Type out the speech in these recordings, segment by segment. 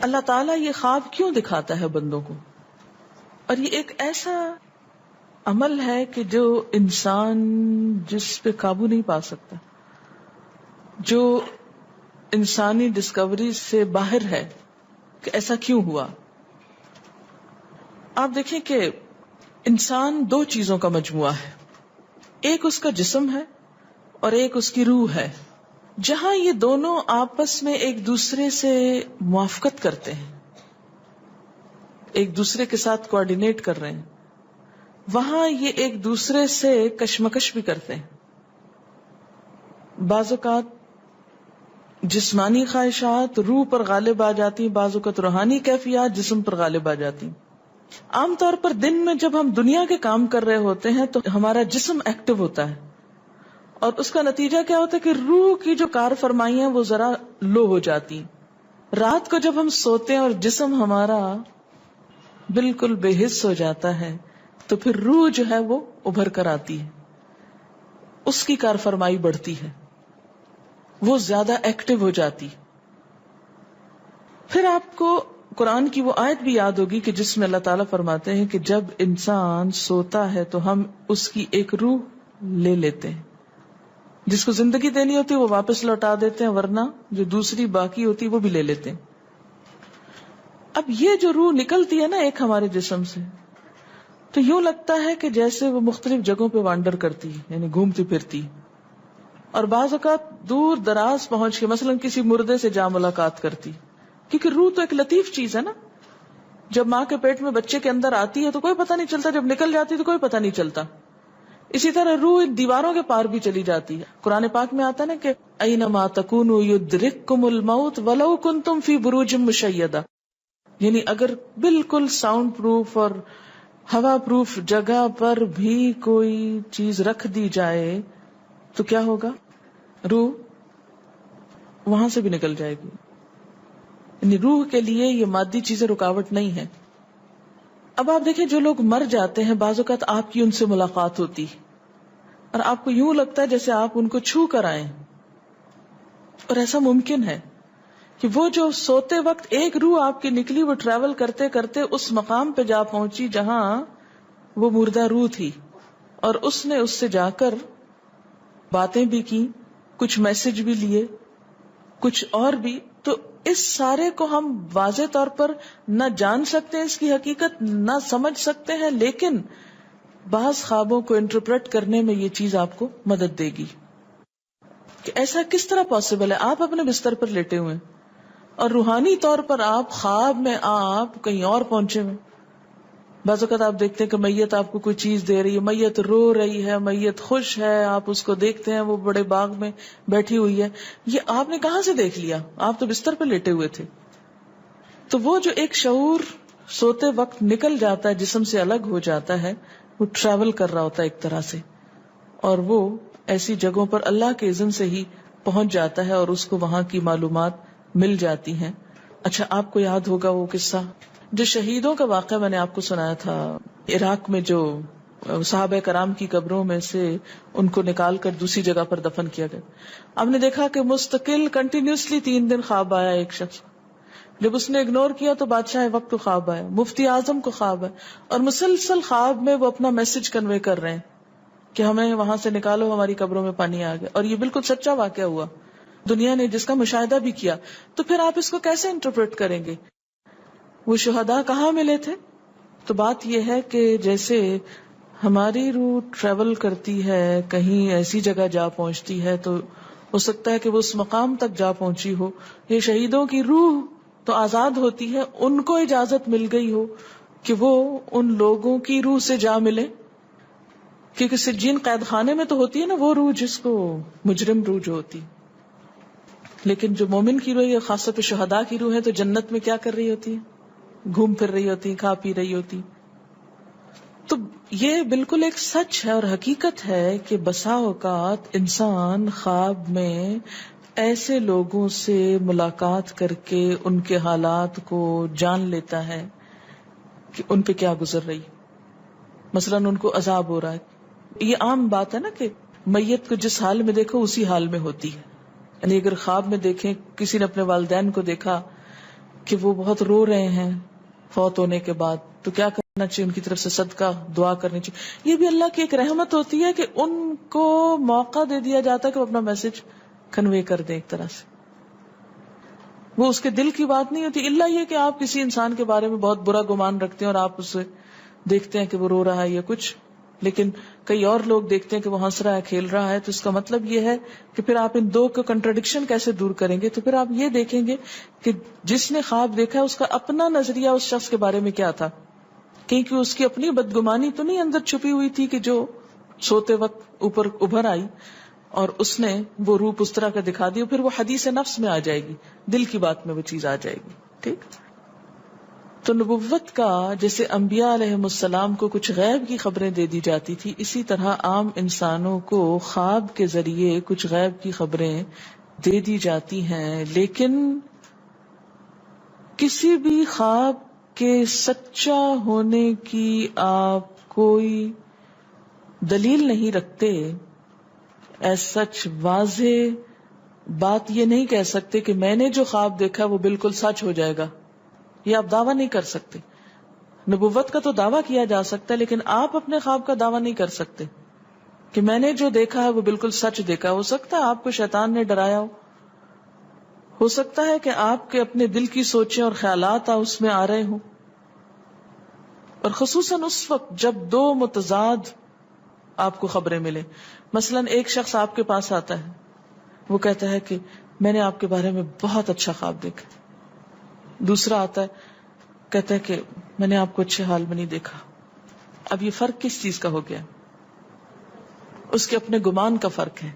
اللہ تعالیٰ یہ خواب کیوں دکھاتا ہے بندوں کو؟ اور یہ ایک ایسا عمل ہے کہ جو انسان جس پہ قابو نہیں پا سکتا، جو انسانی ڈسکوری سے باہر ہے کہ ایسا کیوں ہوا. آپ دیکھیں کہ انسان دو چیزوں کا مجموعہ ہے، ایک اس کا جسم ہے اور ایک اس کی روح ہے. جہاں یہ دونوں آپس میں ایک دوسرے سے موافقت کرتے ہیں، ایک دوسرے کے ساتھ کوآرڈینیٹ کر رہے ہیں، وہاں یہ ایک دوسرے سے کشمکش بھی کرتے ہیں. بعض اوقات جسمانی خواہشات روح پر غالب آ جاتی ہیں، بعض اوقات روحانی کیفیات جسم پر غالب آ جاتی ہیں. عام طور پر دن میں جب ہم دنیا کے کام کر رہے ہوتے ہیں تو ہمارا جسم ایکٹیو ہوتا ہے، اور اس کا نتیجہ کیا ہوتا ہے کہ روح کی جو کار فرمائیاں وہ ذرا لو ہو جاتی ہیں. رات کو جب ہم سوتے ہیں اور جسم ہمارا بالکل بے حس ہو جاتا ہے تو پھر روح جو ہے وہ ابھر کر آتی ہے، اس کی کار فرمائی بڑھتی ہے، وہ زیادہ ایکٹیو ہو جاتی. پھر آپ کو قرآن کی وہ آیت بھی یاد ہوگی کہ جس میں اللہ تعالیٰ فرماتے ہیں کہ جب انسان سوتا ہے تو ہم اس کی ایک روح لے لیتے ہیں، جس کو زندگی دینی ہوتی ہے وہ واپس لوٹا دیتے ہیں، ورنہ جو دوسری باقی ہوتی ہے وہ بھی لے لیتے ہیں. اب یہ جو روح نکلتی ہے نا ایک ہمارے جسم سے، تو یوں لگتا ہے کہ جیسے وہ مختلف جگہوں پہ وانڈر کرتی ہے، یعنی گھومتی پھرتی، اور بعض اوقات دور دراز پہنچ کے مثلا کسی مردے سے جا ملاقات کرتی، کیونکہ روح تو ایک لطیف چیز ہے نا. جب ماں کے پیٹ میں بچے کے اندر آتی ہے تو کوئی پتہ نہیں چلتا، جب نکل جاتی تو کوئی پتہ نہیں چلتا. اسی طرح روح دیواروں کے پار بھی چلی جاتی ہے. قرآن پاک میں آتا نا کہ اینما تکونوا یدرککم الموت ولو کنتم فی بروج مشیدہ، یعنی اگر بالکل ساؤنڈ پروف اور ہوا پروف جگہ پر بھی کوئی چیز رکھ دی جائے تو کیا ہوگا؟ روح وہاں سے بھی نکل جائے گی. یعنی روح کے لیے یہ مادی چیزیں رکاوٹ نہیں ہے. اب آپ دیکھیں جو لوگ مر جاتے ہیں بعض اوقات آپ کی ان سے ملاقات ہوتی اور آپ کو یوں لگتا ہے جیسے آپ ان کو چھو کر آئیں، اور ایسا ممکن ہے کہ وہ جو سوتے وقت ایک روح آپ کی نکلی وہ ٹریول کرتے کرتے اس مقام پہ جا پہنچی جہاں وہ مردہ روح تھی، اور اس نے اس سے جا کر باتیں بھی کی، کچھ میسج بھی لیے، کچھ اور بھی. تو اس سارے کو ہم واضح طور پر نہ جان سکتے ہیں، اس کی حقیقت نہ سمجھ سکتے ہیں، لیکن بعض خوابوں کو انٹرپریٹ کرنے میں یہ چیز آپ کو مدد دے گی کہ ایسا کس طرح پاسبل ہے. آپ اپنے بستر پر لیٹے ہوئے اور روحانی طور پر آپ خواب میں آپ کہیں اور پہنچے ہوئے. بعض اوقات آپ دیکھتے ہیں کہ میت آپ کو کوئی چیز دے رہی ہے، میت رو رہی ہے، میت خوش ہے، آپ اس کو دیکھتے ہیں وہ بڑے باغ میں بیٹھی ہوئی ہے. یہ آپ نے کہاں سے دیکھ لیا؟ آپ تو بستر پہ لیٹے ہوئے تھے. تو وہ جو ایک شعور سوتے وقت نکل جاتا ہے، جسم سے الگ ہو جاتا ہے، وہ ٹریول کر رہا ہوتا ہے ایک طرح سے، اور وہ ایسی جگہوں پر اللہ کے اذن سے ہی پہنچ جاتا ہے اور اس کو وہاں کی معلومات مل جاتی ہیں. اچھا، آپ کو یاد ہوگا وہ قصہ جو شہیدوں کا واقعہ میں نے آپ کو سنایا تھا، عراق میں جو صحابہ کرام کی قبروں میں سے ان کو نکال کر دوسری جگہ پر دفن کیا گیا. آپ نے دیکھا کہ مستقل کنٹینیوسلی 3 دن خواب آیا ایک شخص، جب اس نے اگنور کیا تو بادشاہ وقت کو خواب آیا، مفتی اعظم کو خواب ہے، اور مسلسل خواب میں وہ اپنا میسج کنوے کر رہے ہیں کہ ہمیں وہاں سے نکالو، ہماری قبروں میں پانی آ گیا. اور یہ بالکل سچا واقعہ ہوا، دنیا نے جس کا مشاہدہ بھی کیا. تو پھر آپ اس کو کیسے انٹرپریٹ کریں گے؟ وہ شہداء کہاں ملے تھے؟ تو بات یہ ہے کہ جیسے ہماری روح ٹریول کرتی ہے، کہیں ایسی جگہ جا پہنچتی ہے تو ہو سکتا ہے کہ وہ اس مقام تک جا پہنچی ہو. یہ شہیدوں کی روح تو آزاد ہوتی ہے، ان کو اجازت مل گئی ہو کہ وہ ان لوگوں کی روح سے جا ملے، کیونکہ سجین قید خانے میں تو ہوتی ہے نا وہ روح جس کو مجرم روح جو ہوتی. لیکن جو مومن کی روح ہے، خاص طور پہ شہداء کی روح ہے، تو جنت میں کیا کر رہی ہوتی ہے؟ گھوم پھر رہی ہوتی، کھا پی رہی ہوتی. تو یہ بالکل ایک سچ ہے اور حقیقت ہے کہ بسا اوقات انسان خواب میں ایسے لوگوں سے ملاقات کر کے ان کے حالات کو جان لیتا ہے کہ ان پہ کیا گزر رہی. مثلا ان کو عذاب ہو رہا ہے. یہ عام بات ہے نا کہ میت کو جس حال میں دیکھو اسی حال میں ہوتی ہے. یعنی اگر خواب میں دیکھیں کسی نے اپنے والدین کو دیکھا کہ وہ بہت رو رہے ہیں فوت ہونے کے بعد، تو کیا کرنا چاہیے؟ ان کی طرف سے صدقہ دعا کرنی چاہیے. یہ بھی اللہ کی ایک رحمت ہوتی ہے کہ ان کو موقع دے دیا جاتا ہے کہ وہ اپنا میسج کنوے کر دیں. ایک طرح سے وہ اس کے دل کی بات نہیں ہوتی، الا یہ کہ آپ کسی انسان کے بارے میں بہت برا گمان رکھتے ہیں اور آپ اسے دیکھتے ہیں کہ وہ رو رہا ہے یا کچھ، لیکن کئی اور لوگ دیکھتے ہیں کہ وہ ہنس رہا ہے، کھیل رہا ہے. تو اس کا مطلب یہ ہے کہ پھر آپ ان دو کا کنٹراڈکشن کیسے دور کریں گے؟ تو پھر آپ یہ دیکھیں گے کہ جس نے خواب دیکھا ہے اس کا اپنا نظریہ اس شخص کے بارے میں کیا تھا، کیونکہ اس کی اپنی بدگمانی تو نہیں اندر چھپی ہوئی تھی کہ جو سوتے وقت اوپر ابھر آئی اور اس نے وہ روپ اس طرح کا دکھا دیا. پھر وہ حدیث نفس میں آ جائے گی، دل کی بات میں وہ چیز آ جائے گی. ٹھیک. تو نبوت کا جیسے انبیاء علیہ السلام کو کچھ غیب کی خبریں دے دی جاتی تھی، اسی طرح عام انسانوں کو خواب کے ذریعے کچھ غیب کی خبریں دے دی جاتی ہیں. لیکن کسی بھی خواب کے سچا ہونے کی آپ کوئی دلیل نہیں رکھتے. ایز سچ واضح بات یہ نہیں کہہ سکتے کہ میں نے جو خواب دیکھا وہ بالکل سچ ہو جائے گا، یہ آپ دعویٰ نہیں کر سکتے. نبوت کا تو دعویٰ کیا جا سکتا ہے، لیکن آپ اپنے خواب کا دعویٰ نہیں کر سکتے کہ میں نے جو دیکھا ہے وہ بالکل سچ دیکھا. ہو سکتا ہے آپ کو شیطان نے ڈرایا ہو سکتا ہے کہ آپ کے اپنے دل کی سوچیں اور خیالات اس میں آ رہے ہوں، اور خصوصاً اس وقت جب دو متضاد آپ کو خبریں ملیں. مثلا ایک شخص آپ کے پاس آتا ہے، وہ کہتا ہے کہ میں نے آپ کے بارے میں بہت اچھا خواب دیکھا. دوسرا آتا ہے کہتا ہے کہ میں نے آپ کو اچھے حال میں نہیں دیکھا. اب یہ فرق کس چیز کا ہو گیا؟ اس کے اپنے گمان کا فرق ہے.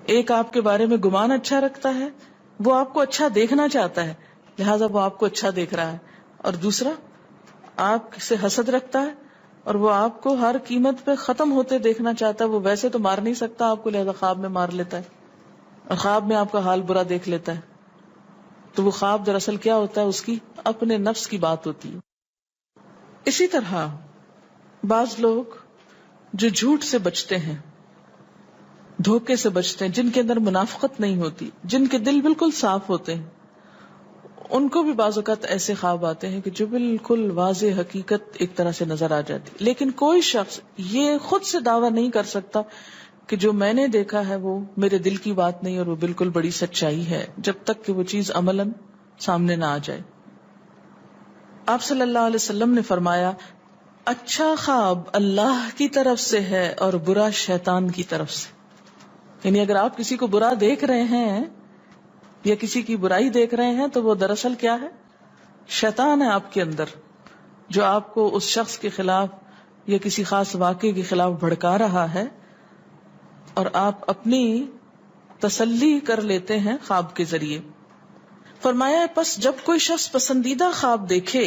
ایک آپ کے بارے میں گمان اچھا رکھتا ہے، وہ آپ کو اچھا دیکھنا چاہتا ہے لہذا وہ آپ کو اچھا دیکھ رہا ہے، اور دوسرا آپ سے حسد رکھتا ہے اور وہ آپ کو ہر قیمت پہ ختم ہوتے دیکھنا چاہتا ہے. وہ ویسے تو مار نہیں سکتا آپ کو، لہذا خواب میں مار لیتا ہے اور خواب میں آپ کا حال برا دیکھ لیتا ہے. تو وہ خواب دراصل کیا ہوتا ہے؟ اس کی اپنے نفس کی بات ہوتی ہے. اسی طرح بعض لوگ جو جھوٹ سے بچتے ہیں، دھوکے سے بچتے ہیں، جن کے اندر منافقت نہیں ہوتی، جن کے دل بالکل صاف ہوتے ہیں، ان کو بھی بعض اوقات ایسے خواب آتے ہیں کہ جو بالکل واضح حقیقت ایک طرح سے نظر آ جاتی. لیکن کوئی شخص یہ خود سے دعویٰ نہیں کر سکتا کہ جو میں نے دیکھا ہے وہ میرے دل کی بات نہیں اور وہ بالکل بڑی سچائی ہے، جب تک کہ وہ چیز عملاً سامنے نہ آ جائے. آپ صلی اللہ علیہ وسلم نے فرمایا اچھا خواب اللہ کی طرف سے ہے اور برا شیطان کی طرف سے. یعنی اگر آپ کسی کو برا دیکھ رہے ہیں یا کسی کی برائی دیکھ رہے ہیں تو وہ دراصل کیا ہے؟ شیطان ہے آپ کے اندر، جو آپ کو اس شخص کے خلاف یا کسی خاص واقعے کے خلاف بھڑکا رہا ہے، اور آپ اپنی تسلی کر لیتے ہیں خواب کے ذریعے. فرمایا پس جب کوئی شخص پسندیدہ خواب دیکھے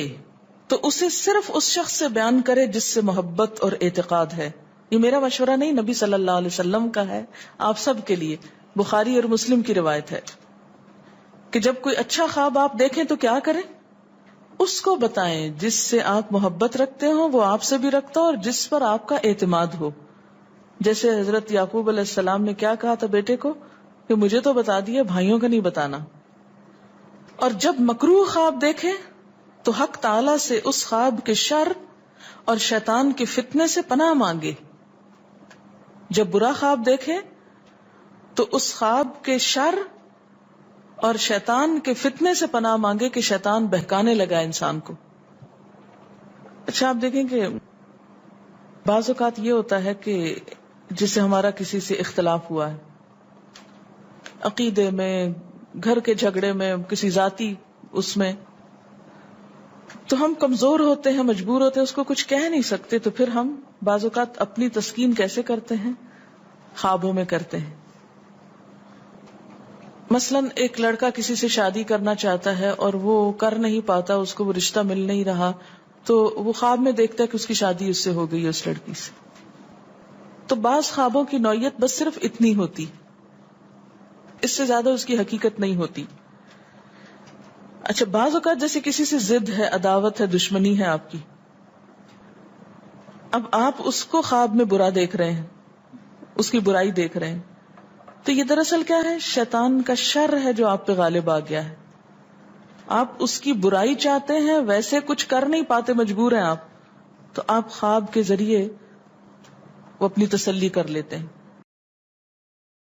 تو اسے صرف اس شخص سے بیان کرے جس سے محبت اور اعتقاد ہے. یہ میرا مشورہ نہیں، نبی صلی اللہ علیہ وسلم کا ہے آپ سب کے لیے. بخاری اور مسلم کی روایت ہے کہ جب کوئی اچھا خواب آپ دیکھیں تو کیا کریں؟ اس کو بتائیں جس سے آپ محبت رکھتے ہو، وہ آپ سے بھی رکھتا ہو اور جس پر آپ کا اعتماد ہو. جیسے حضرت یعقوب علیہ السلام نے کیا کہا تھا بیٹے کو کہ مجھے تو بتا دیا، بھائیوں کو نہیں بتانا. اور جب مکروہ خواب دیکھیں تو حق تعالی سے اس خواب کے شر اور شیطان کے فتنے سے پناہ مانگے. جب برا خواب دیکھیں تو اس خواب کے شر اور شیطان کے فتنے سے پناہ مانگے کہ شیطان بہکانے لگا انسان کو. اچھا آپ دیکھیں کہ بعض اوقات یہ ہوتا ہے کہ جسے ہمارا کسی سے اختلاف ہوا ہے، عقیدے میں، گھر کے جھگڑے میں، کسی ذاتی اس میں، تو ہم کمزور ہوتے ہیں، مجبور ہوتے ہیں، اس کو کچھ کہہ نہیں سکتے. تو پھر ہم بعض اوقات اپنی تسکین کیسے کرتے ہیں؟ خوابوں میں کرتے ہیں. مثلا ایک لڑکا کسی سے شادی کرنا چاہتا ہے اور وہ کر نہیں پاتا، اس کو وہ رشتہ مل نہیں رہا، تو وہ خواب میں دیکھتا ہے کہ اس کی شادی اس سے ہو گئی ہے، اس لڑکی سے. تو بعض خوابوں کی نوعیت بس صرف اتنی ہوتی، اس سے زیادہ اس کی حقیقت نہیں ہوتی. اچھا بعض اوقات جیسے کسی سے ضد ہے، عداوت ہے، دشمنی ہے آپ کی، اب آپ اس کو خواب میں برا دیکھ رہے ہیں، اس کی برائی دیکھ رہے ہیں، تو یہ دراصل کیا ہے؟ شیطان کا شر ہے جو آپ پہ غالب آ گیا ہے. آپ اس کی برائی چاہتے ہیں، ویسے کچھ کر نہیں پاتے، مجبور ہیں آپ، تو آپ خواب کے ذریعے وہ اپنی تسلی کر لیتے ہیں.